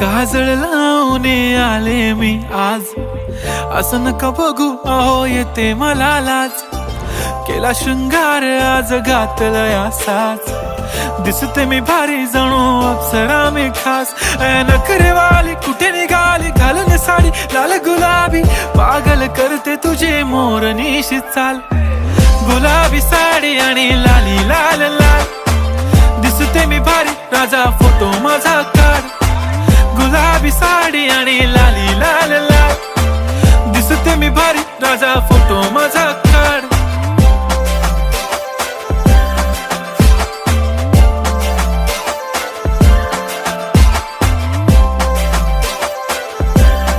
काजळ लावून आले मी आज, असं नका बघू अहो येते मला लाज. केला शृंगार आज घातलाय असाच, दिसते मी भारी जणू अप्सरा मी खास. नखरेवाली कुठे निघाली घालून साडी लाल गुलाबी, पागल करते तुझे मोरनीशी चाल. गुलाबी साडी आणि लाली लाल लाल, दिसते मी भारी राजा फोटो माझा काढ. गुलाबी साडी आणि लाली लाल लाल, दिसते मी भारी राजा फोटो माझा.